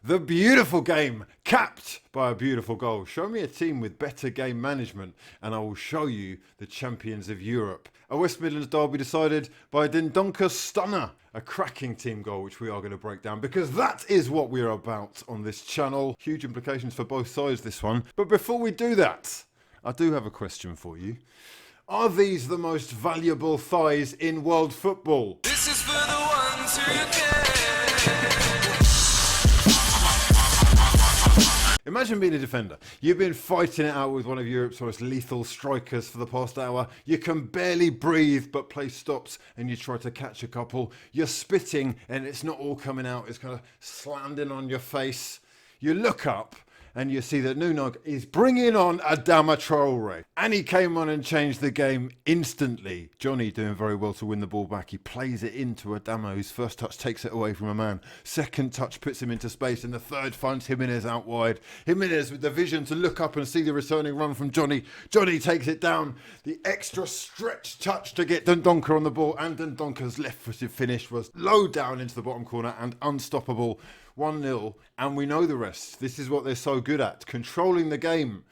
The beautiful game, capped by a beautiful goal. Show me a team with better game management and I will show you the champions of Europe. A West Midlands derby decided by a Dendoncker stunner. A cracking team goal which we are going to break down because that is what we're about on this channel. Huge implications for both sides this one. But before we do that, I do have a question for you. Are these the most valuable thighs in world football? This is for the ones who care. Imagine being a defender. You've been fighting it out with one of Europe's most lethal strikers for the past hour. You can barely breathe, but play stops and you try to catch a couple. You're spitting and it's not all coming out. It's kind of slammed in on your face. You look up and you see that Nuno is bringing on Adama Traore. And he came on and changed the game instantly. Johnny doing very well to win the ball back. He plays it into Adama, whose first touch takes it away from a man. Second touch puts him into space, and the third finds Jimenez out wide. Jimenez with the vision to look up and see the returning run from Johnny. Johnny takes it down. The extra stretch touch to get Dendoncker on the ball, and Dendoncker's left-footed finish was low down into the bottom corner and unstoppable. 1-0, and we know the rest. This is what they're so good at, controlling the game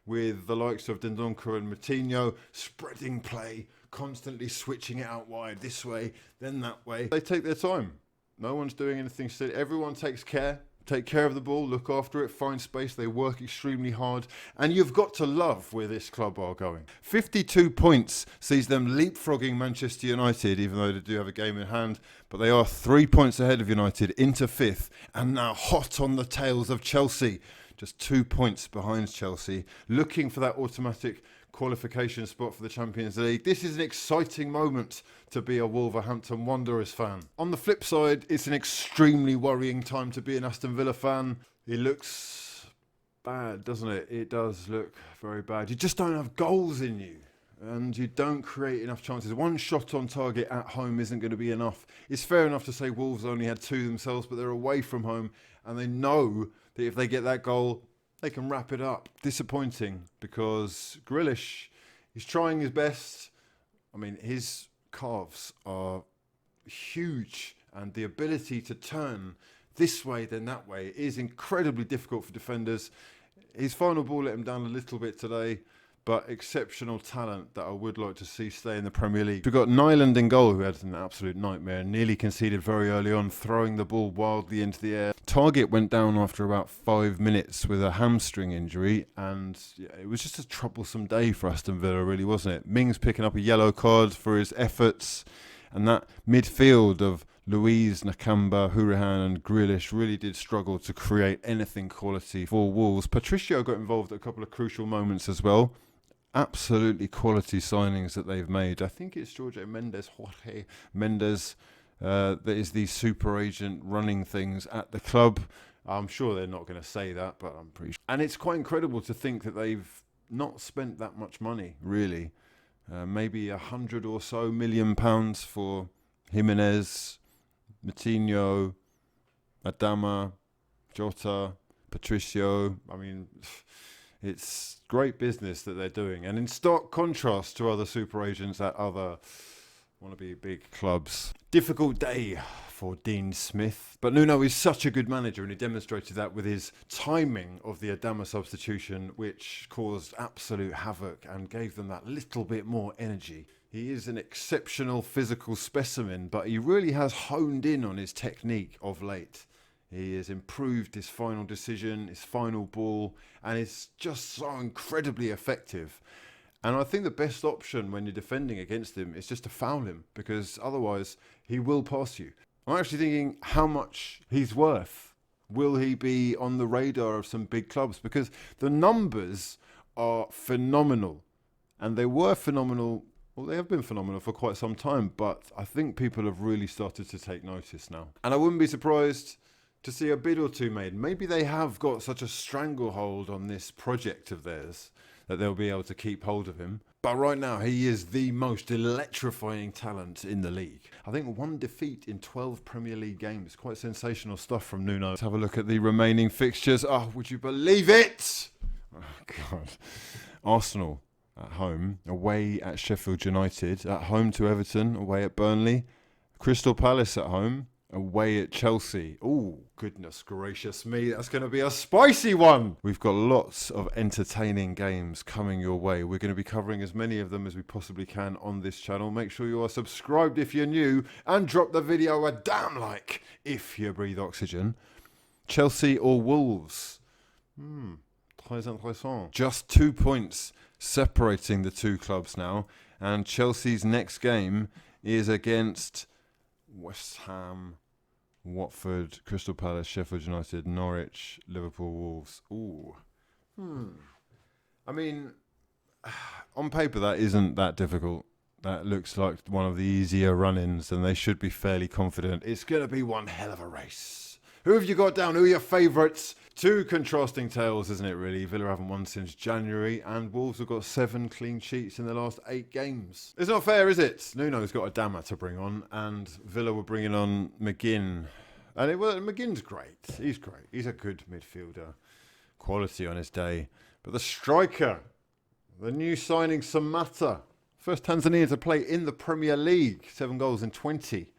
with the likes of Dendoncker and Moutinho, spreading play, constantly switching it out wide, this way, then that way. They take their time. No one's doing anything silly. Everyone take care of the ball, look after it, find space. They work extremely hard, and you've got to love where this club are going. 52 points sees them leapfrogging Manchester United, even though they do have a game in hand, but they are 3 points ahead of United into 5th, and now hot on the tails of Chelsea, just 2 points behind Chelsea, looking for that automatic qualification spot for the Champions League. This is an exciting moment to be a Wolverhampton Wanderers fan. On the flip side, it's an extremely worrying time to be an Aston Villa fan. It looks bad, doesn't it? It does look very bad. You just don't have goals in you, and you don't create enough chances. One shot on target at home isn't going to be enough. It's fair enough to say Wolves only had 2 themselves, but they're away from home, and they know that if they get that goal, they can wrap it up. Disappointing because Grealish is trying his best. I mean, his calves are huge, and the ability to turn this way then that way is incredibly difficult for defenders. His final ball let him down a little bit today, but exceptional talent that I would like to see stay in the Premier League. We've got Nyland in goal, who had an absolute nightmare, nearly conceded very early on, throwing the ball wildly into the air. Target went down after about 5 minutes with a hamstring injury, and yeah, it was just a troublesome day for Aston Villa, really, wasn't it? Mings picking up a yellow card for his efforts, and that midfield of Luiz, Nakamba, Hourihan and Grealish really did struggle to create anything quality for Wolves. Patricio got involved at a couple of crucial moments as well. Absolutely quality signings that they've made. I think it's Jorge Mendes, that is the super agent running things at the club. I'm sure they're not going to say that, but I'm pretty sure. And it's quite incredible to think that they've not spent that much money, really. Maybe £100 or so million for Jimenez, Moutinho, Adama, Jota, Patricio. I mean, it's great business that they're doing, and in stark contrast to other super agents at other wannabe big clubs. Difficult day for Dean Smith, but Nuno is such a good manager, and he demonstrated that with his timing of the Adama substitution, which caused absolute havoc and gave them that little bit more energy. He is an exceptional physical specimen, but he really has honed in on his technique of late. He has improved his final decision, his final ball, and it's just so incredibly effective. And I think the best option when you're defending against him is just to foul him, because otherwise he will pass you. I'm actually thinking how much he's worth. Will he be on the radar of some big clubs? Because the numbers are phenomenal, and they were phenomenal. Well, they have been phenomenal for quite some time, but I think people have really started to take notice now. And I wouldn't be surprised to see a bid or two made. Maybe they have got such a stranglehold on this project of theirs that they'll be able to keep hold of him. But right now, he is the most electrifying talent in the league. I think 1 defeat in 12 Premier League games. Quite sensational stuff from Nuno. Let's have a look at the remaining fixtures. Oh, would you believe it? Oh, God. Arsenal at home, away at Sheffield United, at home to Everton, away at Burnley, Crystal Palace at home, away at Chelsea. Oh, goodness gracious me, that's going to be a spicy one. We've got lots of entertaining games coming your way. We're going to be covering as many of them as we possibly can on this channel. Make sure you are subscribed if you're new and drop the video a damn like if you breathe oxygen. Chelsea or Wolves? Très intéressant. Just 2 points separating the two clubs now, and Chelsea's next game is against West Ham, Watford, Crystal Palace, Sheffield United, Norwich, Liverpool, Wolves. Ooh. I mean, on paper that isn't that difficult. That looks like one of the easier run-ins, and they should be fairly confident. It's going to be one hell of a race. Who have you got down? Who are your favourites? Two contrasting tales, isn't it, really? Villa haven't won since January, and Wolves have got 7 clean sheets in the last 8 games. It's not fair, is it? Nuno's got a dammer to bring on, and Villa were bringing on McGinn. And McGinn's great. He's great. He's a good midfielder. Quality on his day. But the striker, the new signing, Samatta. First Tanzanian to play in the Premier League. 7 goals in 20.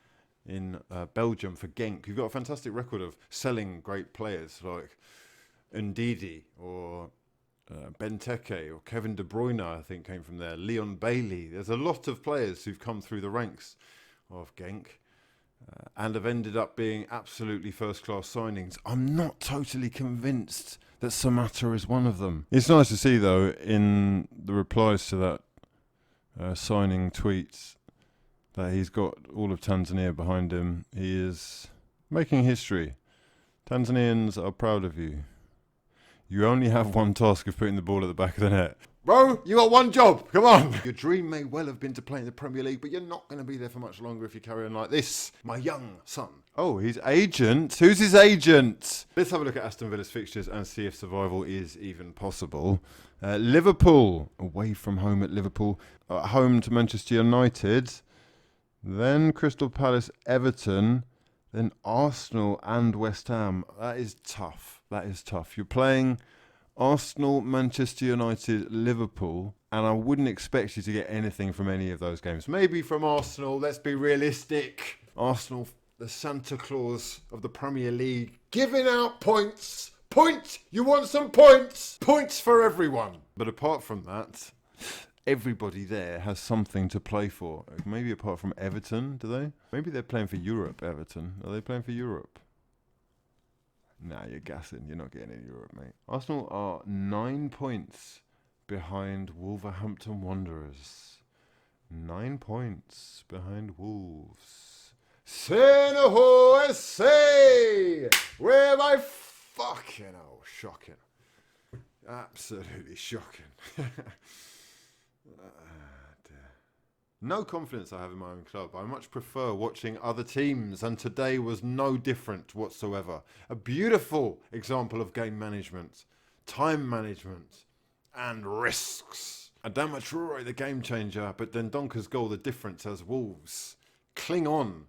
In Belgium for Genk, who've got a fantastic record of selling great players like Ndidi or Benteke or Kevin De Bruyne, I think, came from there. Leon Bailey. There's a lot of players who've come through the ranks of Genk and have ended up being absolutely first-class signings. I'm not totally convinced that Samatta is one of them. It's nice to see, though, in the replies to that signing tweets, that he's got all of Tanzania behind him. He is making history. Tanzanians are proud of you. You only have one task of putting the ball at the back of the net. Bro, you got one job. Come on. Your dream may well have been to play in the Premier League, but you're not going to be there for much longer if you carry on like this. My young son. Oh, his agent? Who's his agent? Let's have a look at Aston Villa's fixtures and see if survival is even possible. Liverpool, away from home at Liverpool. At home to Manchester United. Then Crystal Palace, Everton, then Arsenal and West Ham. That is tough. That is tough. You're playing Arsenal, Manchester United, Liverpool, and I wouldn't expect you to get anything from any of those games. Maybe from Arsenal, let's be realistic. Arsenal, the Santa Claus of the Premier League, giving out points. Point! You want some points? Points for everyone. But apart from that, everybody there has something to play for. Maybe apart from Everton, do they? Maybe they're playing for Europe, Everton. Are they playing for Europe? Nah, you're gassing. You're not getting in Europe, mate. Arsenal are 9 points behind Wolverhampton Wanderers. 9 points behind Wolves. Seneho SA! Where my fucking hell. Shocking. Absolutely shocking. No confidence I have in my own club. I much prefer watching other teams, and today was no different whatsoever. A beautiful example of game management, time management, and risks. Adama Traore, the game changer, but Dendoncker's goal, the difference as Wolves cling on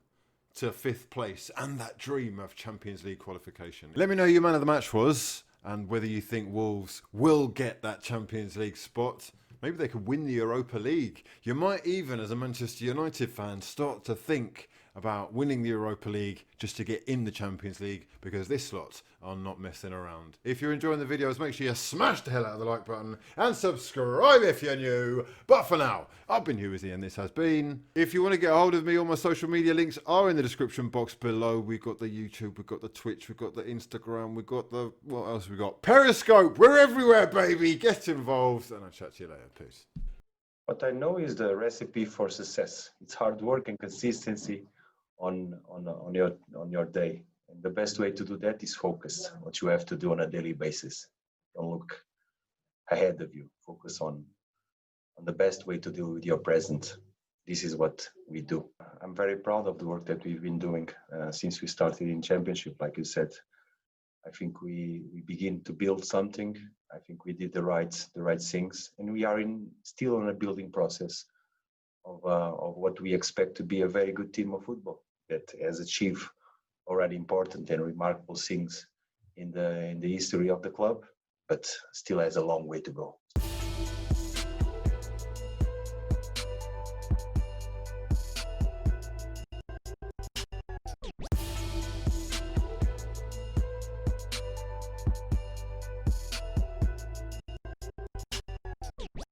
to 5th place and that dream of Champions League qualification. Let me know who your man of the match was and whether you think Wolves will get that Champions League spot. Maybe they could win the Europa League. You might even, as a Manchester United fan, start to think about winning the Europa League just to get in the Champions League, because this lot are not messing around. If you're enjoying the videos, make sure you smash the hell out of the like button and subscribe if you're new. But for now, I've been HUGHWIZZY and this has been. If you want to get a hold of me, all my social media links are in the description box below. We've got the YouTube, we've got the Twitch, we've got the Instagram, we've got the, what else we got? Periscope. We're everywhere, baby. Get involved, and I'll chat to you later. Peace. What I know is the recipe for success. It's hard work and consistency on your day. And the best way to do that is focus. What you have to do on a daily basis. Don't look ahead of you. Focus on the best way to deal with your present. This is what we do. I'm very proud of the work that we've been doing since we started in Championship. Like you said, I think we begin to build something. I think we did the right things, and we are still on a building process of what we expect to be a very good team of football that has achieved already important and remarkable things in the history of the club, but still has a long way to go.